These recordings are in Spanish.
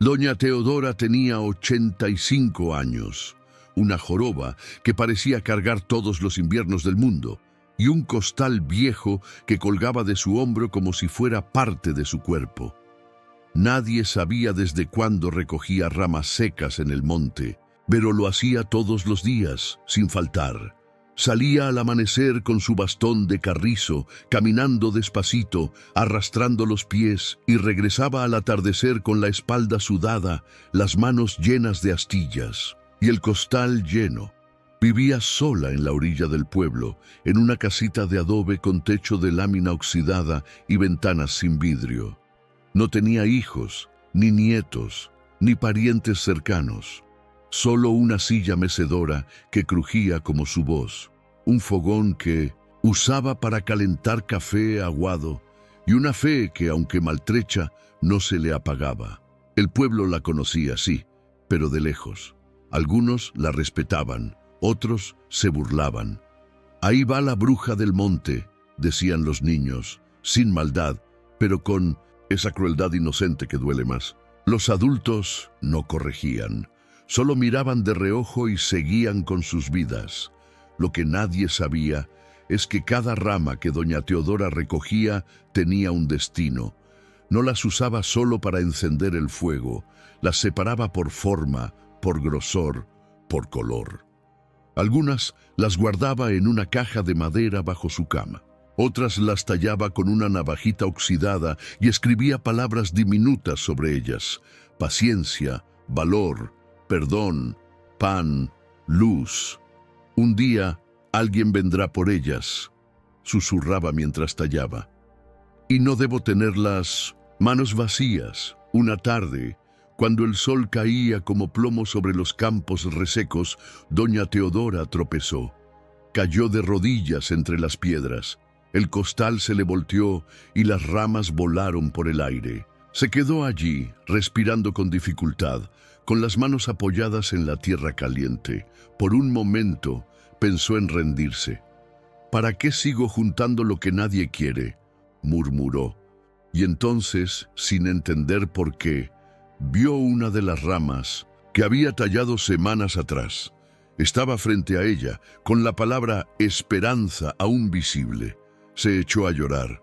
Doña Teodora tenía 85 años, una joroba que parecía cargar todos los inviernos del mundo, y un costal viejo que colgaba de su hombro como si fuera parte de su cuerpo. Nadie sabía desde cuándo recogía ramas secas en el monte, pero lo hacía todos los días, sin faltar. Salía al amanecer con su bastón de carrizo, caminando despacito, arrastrando los pies, y regresaba al atardecer con la espalda sudada, las manos llenas de astillas, y el costal lleno. Vivía sola en la orilla del pueblo, en una casita de adobe con techo de lámina oxidada y ventanas sin vidrio. No tenía hijos, ni nietos, ni parientes cercanos. Solo una silla mecedora que crujía como su voz, un fogón que usaba para calentar café aguado y una fe que, aunque maltrecha, no se le apagaba. El pueblo la conocía, sí, pero de lejos. Algunos la respetaban, otros se burlaban. «Ahí va la bruja del monte», decían los niños, sin maldad, pero con esa crueldad inocente que duele más. Los adultos no corregían. Solo miraban de reojo y seguían con sus vidas. Lo que nadie sabía es que cada rama que doña Teodora recogía tenía un destino. No las usaba solo para encender el fuego, las separaba por forma, por grosor, por color. Algunas las guardaba en una caja de madera bajo su cama. Otras las tallaba con una navajita oxidada y escribía palabras diminutas sobre ellas: paciencia, valor, perdón, pan, luz. «Un día alguien vendrá por ellas», susurraba mientras tallaba. «Y no debo tener las manos vacías». Una tarde, cuando el sol caía como plomo sobre los campos resecos, doña Teodora tropezó. Cayó de rodillas entre las piedras. El costal se le volteó y las ramas volaron por el aire. Se quedó allí, respirando con dificultad, con las manos apoyadas en la tierra caliente. Por un momento pensó en rendirse. «¿Para qué sigo juntando lo que nadie quiere?», murmuró. Y entonces, sin entender por qué, vio una de las ramas que había tallado semanas atrás. Estaba frente a ella, con la palabra esperanza aún visible. Se echó a llorar,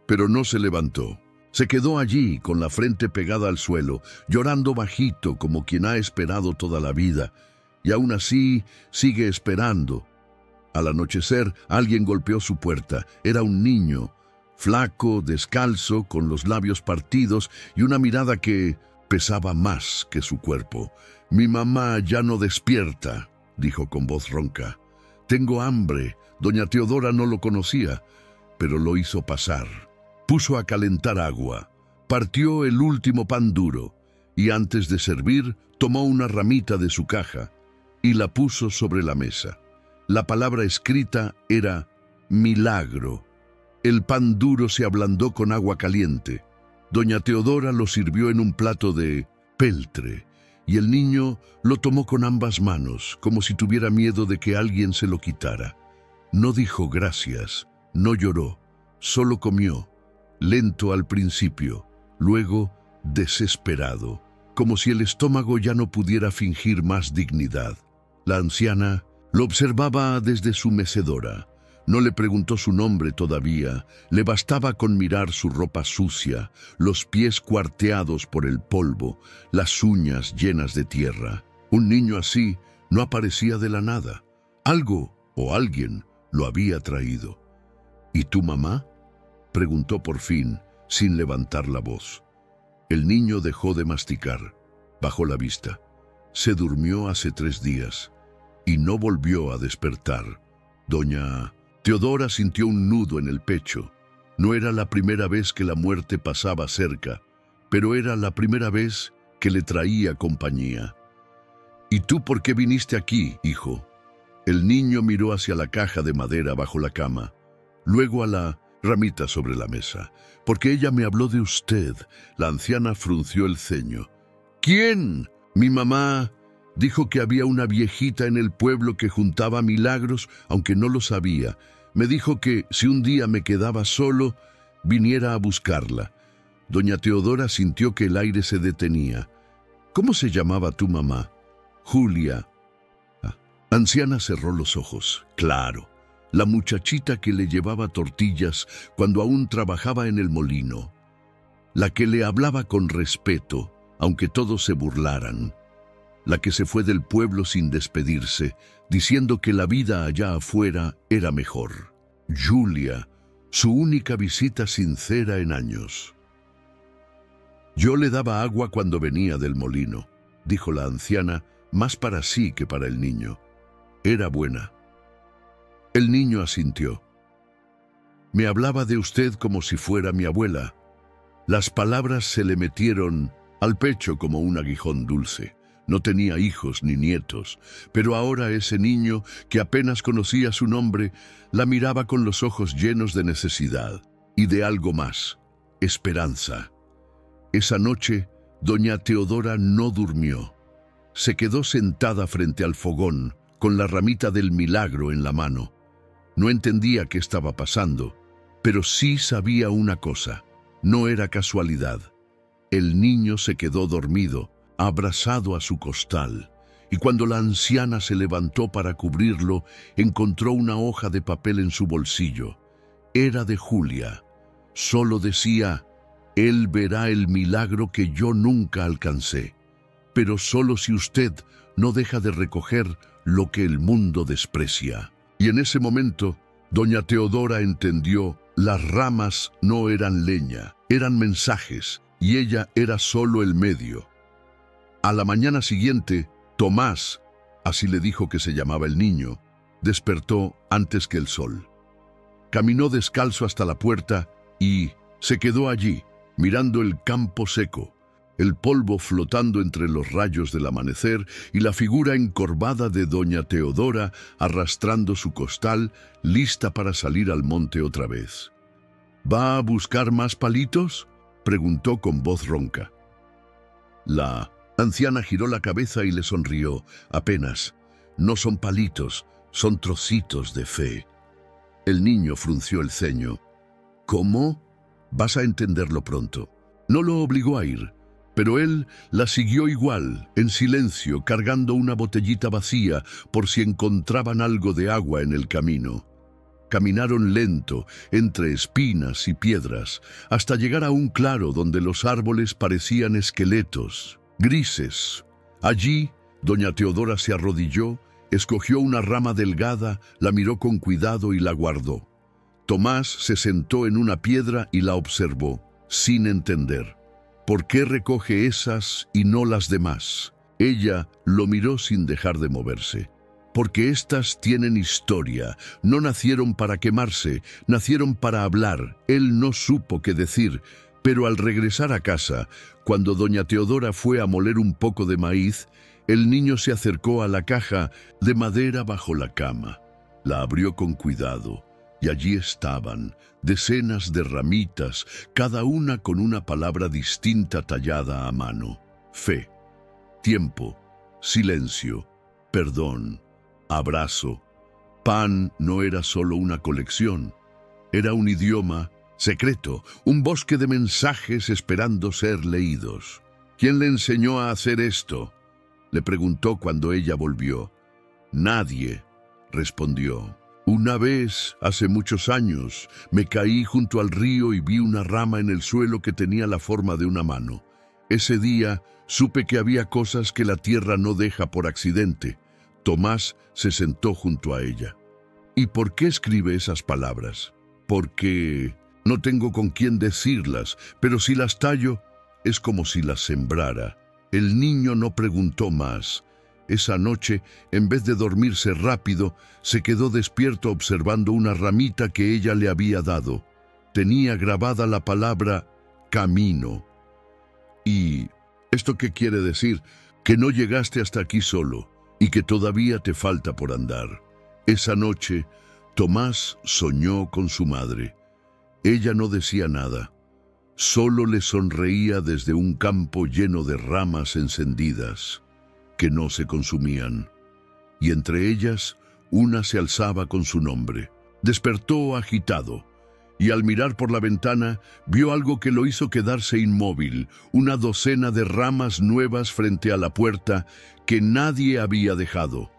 pero no se levantó. Se quedó allí, con la frente pegada al suelo, llorando bajito como quien ha esperado toda la vida, y aún así sigue esperando. Al anochecer, alguien golpeó su puerta. Era un niño, flaco, descalzo, con los labios partidos y una mirada que pesaba más que su cuerpo. «Mi mamá ya no despierta», dijo con voz ronca. «Tengo hambre». Doña Teodora no lo conocía, pero lo hizo pasar. Puso a calentar agua, partió el último pan duro y antes de servir tomó una ramita de su caja y la puso sobre la mesa. La palabra escrita era milagro. El pan duro se ablandó con agua caliente. Doña Teodora lo sirvió en un plato de peltre y el niño lo tomó con ambas manos, como si tuviera miedo de que alguien se lo quitara. No dijo gracias, no lloró, solo comió, lento al principio, luego desesperado, como si el estómago ya no pudiera fingir más dignidad. La anciana lo observaba desde su mecedora. No le preguntó su nombre todavía, le bastaba con mirar su ropa sucia, los pies cuarteados por el polvo, las uñas llenas de tierra. Un niño así no aparecía de la nada. Algo o alguien lo había traído. «¿Y tu mamá?», preguntó por fin, sin levantar la voz. El niño dejó de masticar, bajó la vista. Se durmió hace 3 días y no volvió a despertar. Doña Teodora sintió un nudo en el pecho. No era la primera vez que la muerte pasaba cerca, pero era la primera vez que le traía compañía. «¿Y tú por qué viniste aquí, hijo?». El niño miró hacia la caja de madera bajo la cama, luego a la ramita sobre la mesa. «Porque ella me habló de usted». La anciana frunció el ceño. «¿Quién?». «Mi mamá dijo que había una viejita en el pueblo que juntaba milagros, aunque no lo sabía. Me dijo que si un día me quedaba solo, viniera a buscarla». Doña Teodora sintió que el aire se detenía. ¿Cómo se llamaba tu mamá? Julia. Anciana cerró los ojos. Claro, la muchachita que le llevaba tortillas cuando aún trabajaba en el molino. La que le hablaba con respeto, aunque todos se burlaran. La que se fue del pueblo sin despedirse, diciendo que la vida allá afuera era mejor. Julia, su única visita sincera en años. Yo le daba agua cuando venía del molino, dijo la anciana, más para sí que para el niño. Era buena. El niño asintió. Me hablaba de usted como si fuera mi abuela. Las palabras se le metieron al pecho como un aguijón dulce. No tenía hijos ni nietos, pero ahora ese niño, que apenas conocía su nombre, la miraba con los ojos llenos de necesidad y de algo más, esperanza. Esa noche, doña Teodora no durmió. Se quedó sentada frente al fogón, con la ramita del milagro en la mano. No entendía qué estaba pasando, pero sí sabía una cosa. No era casualidad. El niño se quedó dormido, abrazado a su costal, y cuando la anciana se levantó para cubrirlo, encontró una hoja de papel en su bolsillo. Era de Julia. Solo decía: él verá el milagro que yo nunca alcancé, pero solo si usted no deja de recoger lo que el mundo desprecia. Y en ese momento, doña Teodora entendió: las ramas no eran leña, eran mensajes, y ella era solo el medio. A la mañana siguiente, Tomás, así le dijo que se llamaba el niño, despertó antes que el sol. Caminó descalzo hasta la puerta y se quedó allí, mirando el campo seco, el polvo flotando entre los rayos del amanecer y la figura encorvada de doña Teodora arrastrando su costal, lista para salir al monte otra vez. ¿Va a buscar más palitos?, preguntó con voz ronca. La anciana giró la cabeza y le sonrió. Apenas. No son palitos, son trocitos de fe. El niño frunció el ceño. ¿Cómo? Vas a entenderlo pronto. No lo obligó a ir, pero él la siguió igual, en silencio, cargando una botellita vacía por si encontraban algo de agua en el camino. Caminaron lento, entre espinas y piedras, hasta llegar a un claro donde los árboles parecían esqueletos, grises. Allí, doña Teodora se arrodilló, escogió una rama delgada, la miró con cuidado y la guardó. Tomás se sentó en una piedra y la observó, sin entender. ¿Por qué recoge esas y no las demás? Ella lo miró sin dejar de moverse. Porque éstas tienen historia, no nacieron para quemarse, nacieron para hablar. Él no supo qué decir, pero al regresar a casa, cuando doña Teodora fue a moler un poco de maíz, el niño se acercó a la caja de madera bajo la cama. La abrió con cuidado, y allí estaban, decenas de ramitas, cada una con una palabra distinta tallada a mano. Fe, tiempo, silencio, perdón, abrazo. Pan no era solo una colección, era un idioma secreto, un bosque de mensajes esperando ser leídos. ¿Quién le enseñó a hacer esto?, le preguntó cuando ella volvió. Nadie, respondió. Una vez, hace muchos años, me caí junto al río y vi una rama en el suelo que tenía la forma de una mano. Ese día supe que había cosas que la tierra no deja por accidente. Tomás se sentó junto a ella. ¿Y por qué escribe esas palabras? Porque no tengo con quién decirlas, pero si las tallo, es como si las sembrara. El niño no preguntó más. Esa noche, en vez de dormirse rápido, se quedó despierto observando una ramita que ella le había dado. Tenía grabada la palabra camino. ¿Y esto qué quiere decir? Que no llegaste hasta aquí solo y que todavía te falta por andar. Esa noche, Tomás soñó con su madre. Ella no decía nada. Solo le sonreía desde un campo lleno de ramas encendidas, que no se consumían, y entre ellas una se alzaba con su nombre. Despertó agitado, y al mirar por la ventana vio algo que lo hizo quedarse inmóvil, una docena de ramas nuevas frente a la puerta que nadie había dejado.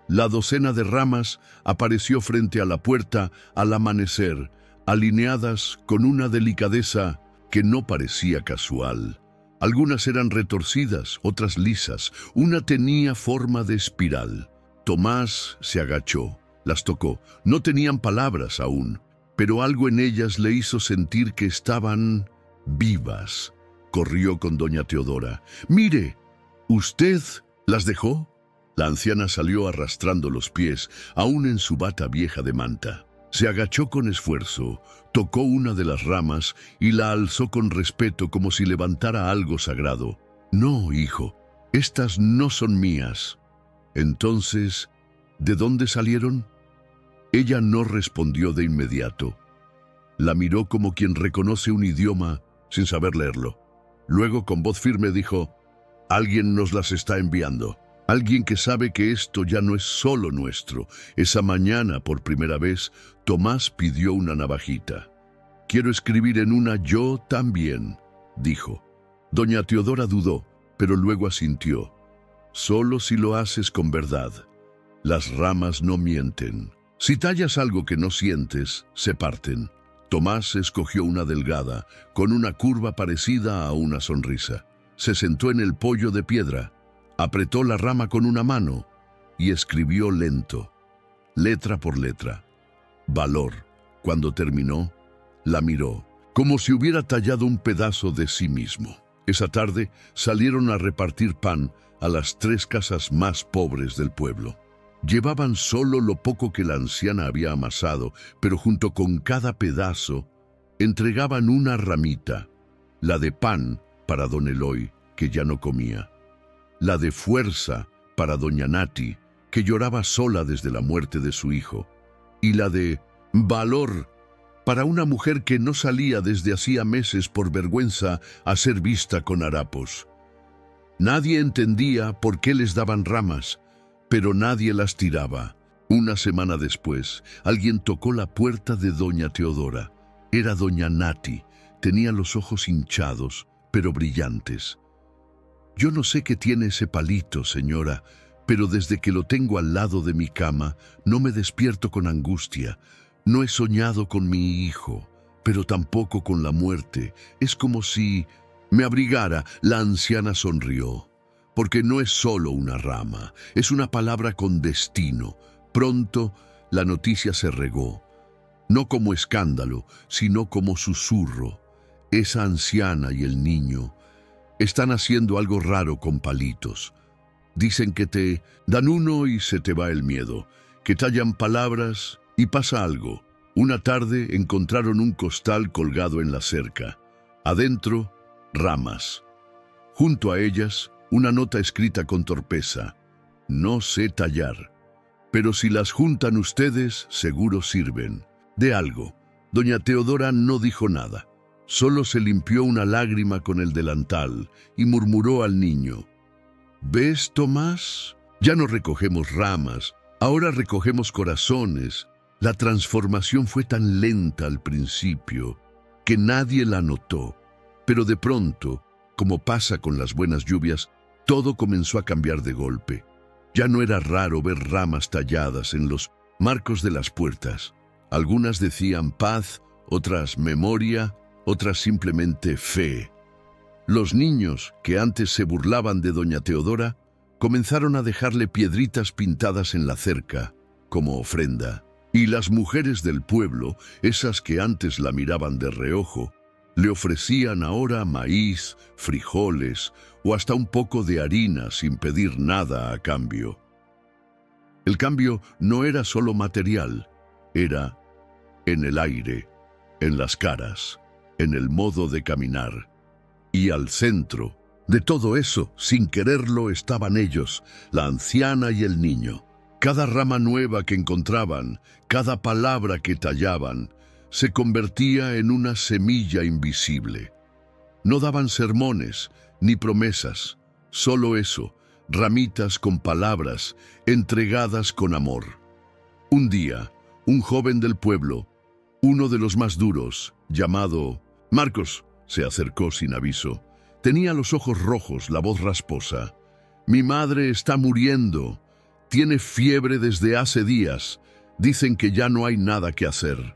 La docena de ramas apareció frente a la puerta al amanecer, alineadas con una delicadeza que no parecía casual. Algunas eran retorcidas, otras lisas. Una tenía forma de espiral. Tomás se agachó, las tocó. No tenían palabras aún, pero algo en ellas le hizo sentir que estaban vivas. Corrió con doña Teodora. «Mire, ¿usted las dejó?» La anciana salió arrastrando los pies, aún en su bata vieja de manta. Se agachó con esfuerzo, tocó una de las ramas y la alzó con respeto como si levantara algo sagrado. «No, hijo, estas no son mías». «Entonces, ¿de dónde salieron?» Ella no respondió de inmediato. La miró como quien reconoce un idioma sin saber leerlo. Luego, con voz firme, dijo: «Alguien nos las está enviando. Alguien que sabe que esto ya no es solo nuestro». Esa mañana, por primera vez, Tomás pidió una navajita. «Quiero escribir en una yo también», dijo. Doña Teodora dudó, pero luego asintió. «Solo si lo haces con verdad. Las ramas no mienten. Si tallas algo que no sientes, se parten». Tomás escogió una delgada, con una curva parecida a una sonrisa. Se sentó en el poyo de piedra, apretó la rama con una mano y escribió lento, letra por letra. «Valor». Cuando terminó, la miró, como si hubiera tallado un pedazo de sí mismo. Esa tarde salieron a repartir pan a las 3 casas más pobres del pueblo. Llevaban solo lo poco que la anciana había amasado, pero junto con cada pedazo entregaban una ramita, la de pan para don Eloy, que ya no comía, la de fuerza para doña Nati, que lloraba sola desde la muerte de su hijo, y la de valor para una mujer que no salía desde hacía meses por vergüenza a ser vista con harapos. Nadie entendía por qué les daban ramas, pero nadie las tiraba. Una semana después, alguien tocó la puerta de doña Teodora. Era doña Nati. Tenía los ojos hinchados, pero brillantes. «Yo no sé qué tiene ese palito, señora, pero desde que lo tengo al lado de mi cama, no me despierto con angustia. No he soñado con mi hijo, pero tampoco con la muerte. Es como si me abrigara». La anciana sonrió. «Porque no es solo una rama, es una palabra con destino». Pronto la noticia se regó, no como escándalo, sino como susurro. «Esa anciana y el niño están haciendo algo raro con palitos. Dicen que te dan uno y se te va el miedo, que tallan palabras y pasa algo». Una tarde encontraron un costal colgado en la cerca. Adentro, ramas. Junto a ellas, una nota escrita con torpeza: «No sé tallar, pero si las juntan ustedes, seguro sirven de algo». Doña Teodora no dijo nada. Solo se limpió una lágrima con el delantal y murmuró al niño: «¿Ves, Tomás? Ya no recogemos ramas, ahora recogemos corazones». La transformación fue tan lenta al principio que nadie la notó, pero de pronto, como pasa con las buenas lluvias, todo comenzó a cambiar de golpe. Ya no era raro ver ramas talladas en los marcos de las puertas. Algunas decían paz, otras memoria, otras simplemente fe. Los niños, que antes se burlaban de doña Teodora, comenzaron a dejarle piedritas pintadas en la cerca, como ofrenda. Y las mujeres del pueblo, esas que antes la miraban de reojo, le ofrecían ahora maíz, frijoles o hasta un poco de harina sin pedir nada a cambio. El cambio no era solo material, era en el aire, en las caras, en el modo de caminar. Y al centro de todo eso, sin quererlo, estaban ellos, la anciana y el niño. Cada rama nueva que encontraban, cada palabra que tallaban, se convertía en una semilla invisible. No daban sermones ni promesas, solo eso, ramitas con palabras entregadas con amor. Un día, un joven del pueblo Uno de los más duros, llamado Marcos, se acercó sin aviso. Tenía los ojos rojos, la voz rasposa. «Mi madre está muriendo. Tiene fiebre desde hace días. Dicen que ya no hay nada que hacer».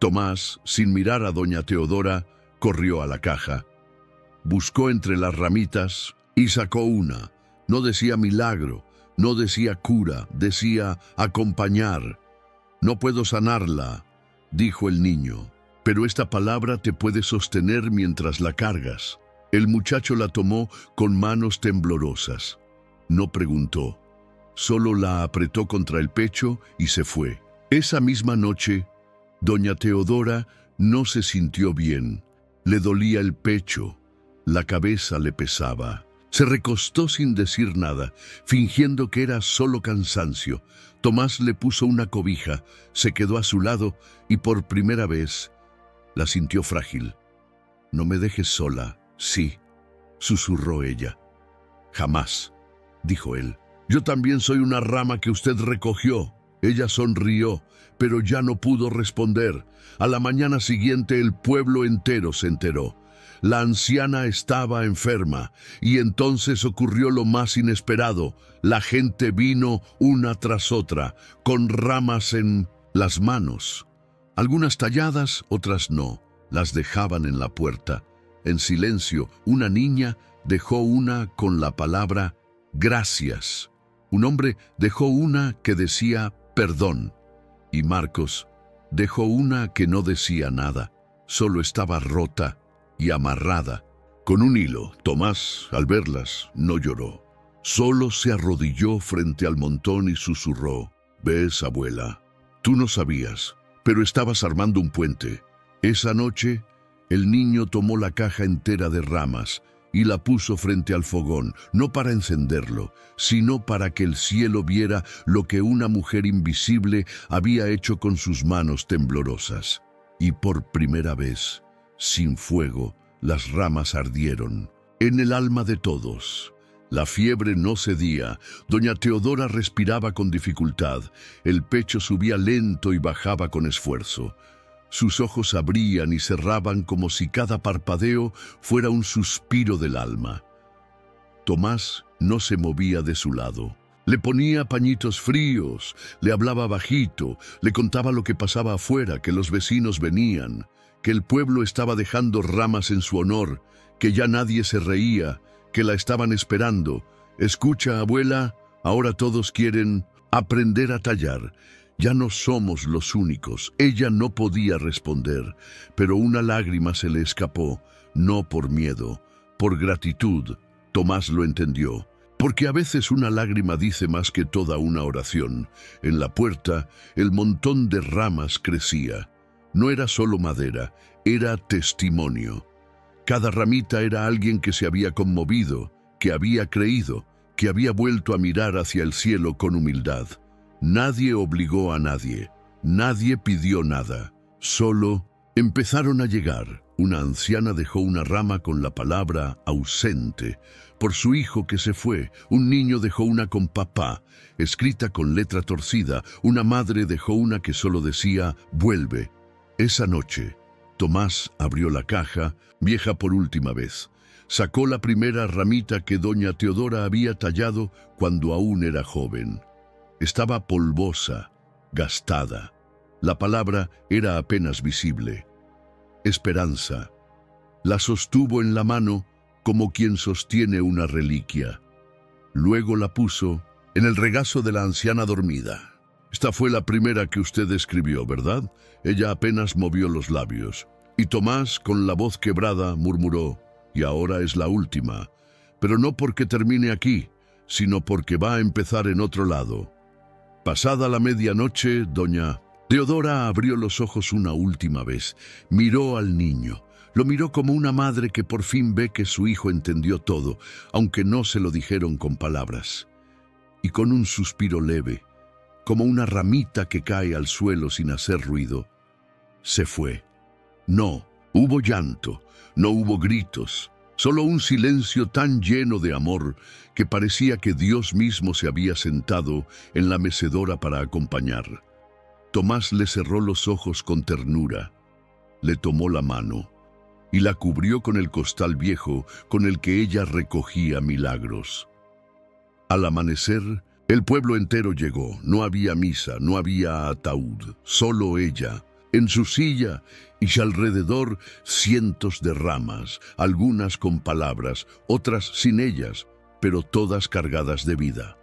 Tomás, sin mirar a doña Teodora, corrió a la caja. Buscó entre las ramitas y sacó una. No decía milagro, no decía cura, decía acompañar. «No puedo sanarla», dijo el niño, «pero esta palabra te puede sostener mientras la cargas». El muchacho la tomó con manos temblorosas. No preguntó, solo la apretó contra el pecho y se fue. Esa misma noche, doña Teodora no se sintió bien. Le dolía el pecho, la cabeza le pesaba. Se recostó sin decir nada, fingiendo que era solo cansancio. Tomás le puso una cobija, se quedó a su lado y por primera vez la sintió frágil. «No me dejes sola». «Sí», susurró ella. «Jamás», dijo él. «Yo también soy una rama que usted recogió». Ella sonrió, pero ya no pudo responder. A la mañana siguiente el pueblo entero se enteró. La anciana estaba enferma, y entonces ocurrió lo más inesperado. La gente vino una tras otra, con ramas en las manos. Algunas talladas, otras no. Las dejaban en la puerta. En silencio, una niña dejó una con la palabra «gracias». Un hombre dejó una que decía «perdón». Y Marcos dejó una que no decía nada, solo estaba rota y amarrada con un hilo. Tomás, al verlas, no lloró. Solo se arrodilló frente al montón y susurró: «¿Ves, abuela? Tú no sabías, pero estabas armando un puente». Esa noche, el niño tomó la caja entera de ramas y la puso frente al fogón, no para encenderlo, sino para que el cielo viera lo que una mujer invisible había hecho con sus manos temblorosas. Y por primera vez, sin fuego, las ramas ardieron. En el alma de todos, la fiebre no cedía. Doña Teodora respiraba con dificultad. El pecho subía lento y bajaba con esfuerzo. Sus ojos abrían y cerraban como si cada parpadeo fuera un suspiro del alma. Tomás no se movía de su lado. Le ponía pañitos fríos, le hablaba bajito, le contaba lo que pasaba afuera, que los vecinos venían, que el pueblo estaba dejando ramas en su honor, que ya nadie se reía, que la estaban esperando. «Escucha, abuela, ahora todos quieren aprender a tallar. Ya no somos los únicos». Ella no podía responder, pero una lágrima se le escapó, no por miedo, por gratitud. Tomás lo entendió, porque a veces una lágrima dice más que toda una oración. En la puerta, el montón de ramas crecía. No era solo madera, era testimonio. Cada ramita era alguien que se había conmovido, que había creído, que había vuelto a mirar hacia el cielo con humildad. Nadie obligó a nadie, nadie pidió nada, solo empezaron a llegar. Una anciana dejó una rama con la palabra «ausente» por su hijo que se fue. Un niño dejó una con «papá», escrita con letra torcida. Una madre dejó una que solo decía «vuelve». Esa noche, Tomás abrió la caja, vieja por última vez. Sacó la primera ramita que doña Teodora había tallado cuando aún era joven. Estaba polvosa, gastada. La palabra era apenas visible. Esperanza. La sostuvo en la mano como quien sostiene una reliquia. Luego la puso en el regazo de la anciana dormida. «Esta fue la primera que usted escribió, ¿verdad?». Ella apenas movió los labios. Y Tomás, con la voz quebrada, murmuró: «Y ahora es la última. Pero no porque termine aquí, sino porque va a empezar en otro lado». Pasada la medianoche, doña Teodora abrió los ojos una última vez. Miró al niño. Lo miró como una madre que por fin ve que su hijo entendió todo, aunque no se lo dijeron con palabras. Y con un suspiro leve, como una ramita que cae al suelo sin hacer ruido, se fue. No hubo llanto, no hubo gritos, solo un silencio tan lleno de amor que parecía que Dios mismo se había sentado en la mecedora para acompañar. Tomás le cerró los ojos con ternura, le tomó la mano y la cubrió con el costal viejo con el que ella recogía milagros. Al amanecer, el pueblo entero llegó. No había misa, no había ataúd, solo ella, en su silla, y alrededor cientos de ramas, algunas con palabras, otras sin ellas, pero todas cargadas de vida.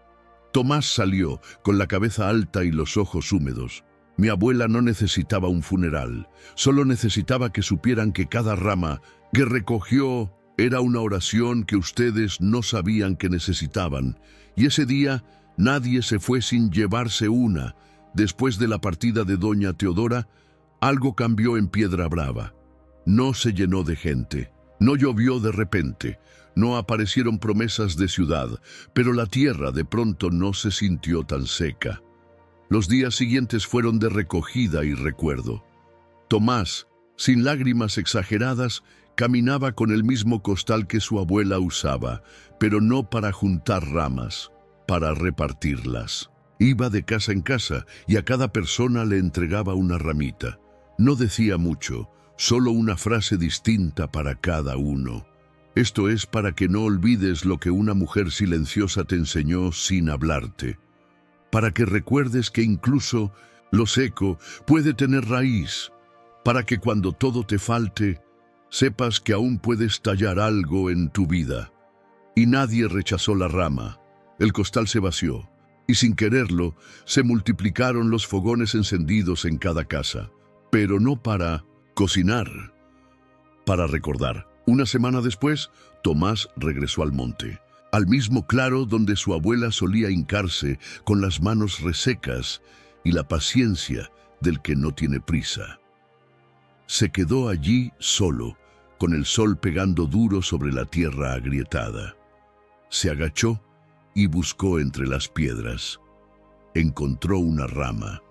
Tomás salió, con la cabeza alta y los ojos húmedos. Mi abuela no necesitaba un funeral, solo necesitaba que supieran que cada rama que recogió era una oración que ustedes no sabían que necesitaban, y ese día nadie se fue sin llevarse una. Después de la partida de doña Teodora, algo cambió en Piedra Brava. No se llenó de gente, no llovió de repente, no aparecieron promesas de ciudad, pero la tierra de pronto no se sintió tan seca. Los días siguientes fueron de recogida y recuerdo. Tomás, sin lágrimas exageradas, caminaba con el mismo costal que su abuela usaba, pero no para juntar ramas, para repartirlas. Iba de casa en casa y a cada persona le entregaba una ramita. No decía mucho, solo una frase distinta para cada uno. Esto es para que no olvides lo que una mujer silenciosa te enseñó sin hablarte. Para que recuerdes que incluso lo seco puede tener raíz, para que cuando todo te falte, sepas que aún puedes tallar algo en tu vida. Y nadie rechazó la rama. El costal se vació, y sin quererlo, se multiplicaron los fogones encendidos en cada casa. Pero no para cocinar, para recordar. Una semana después, Tomás regresó al monte, al mismo claro donde su abuela solía hincarse con las manos resecas y la paciencia del que no tiene prisa. Se quedó allí solo, con el sol pegando duro sobre la tierra agrietada. Se agachó y buscó entre las piedras. Encontró una rama,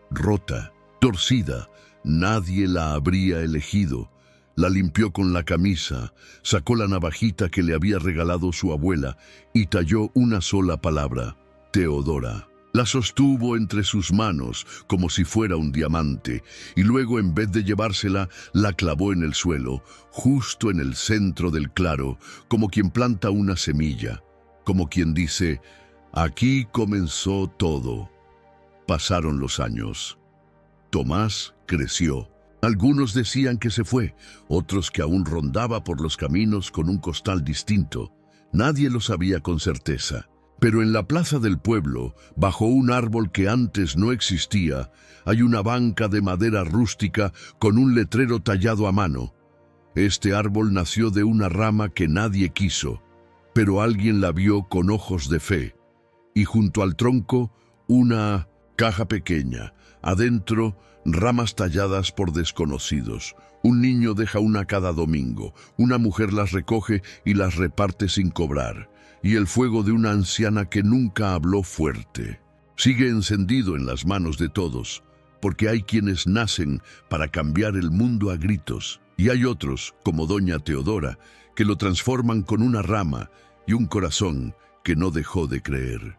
rota, torcida. Nadie la habría elegido. La limpió con la camisa, sacó la navajita que le había regalado su abuela y talló una sola palabra: Teodora. La sostuvo entre sus manos como si fuera un diamante y luego, en vez de llevársela, la clavó en el suelo, justo en el centro del claro, como quien planta una semilla, como quien dice: aquí comenzó todo. Pasaron los años. Tomás creció. Algunos decían que se fue, otros que aún rondaba por los caminos con un costal distinto. Nadie lo sabía con certeza. Pero en la plaza del pueblo, bajo un árbol que antes no existía, hay una banca de madera rústica con un letrero tallado a mano. Este árbol nació de una rama que nadie quiso, pero alguien la vio con ojos de fe. Y junto al tronco, una caja pequeña. Adentro, ramas talladas por desconocidos. Un niño deja una cada domingo. Una mujer las recoge y las reparte sin cobrar. Y el fuego de una anciana que nunca habló fuerte sigue encendido en las manos de todos, porque hay quienes nacen para cambiar el mundo a gritos, y hay otros, como doña Teodora, que lo transforman con una rama y un corazón que no dejó de creer.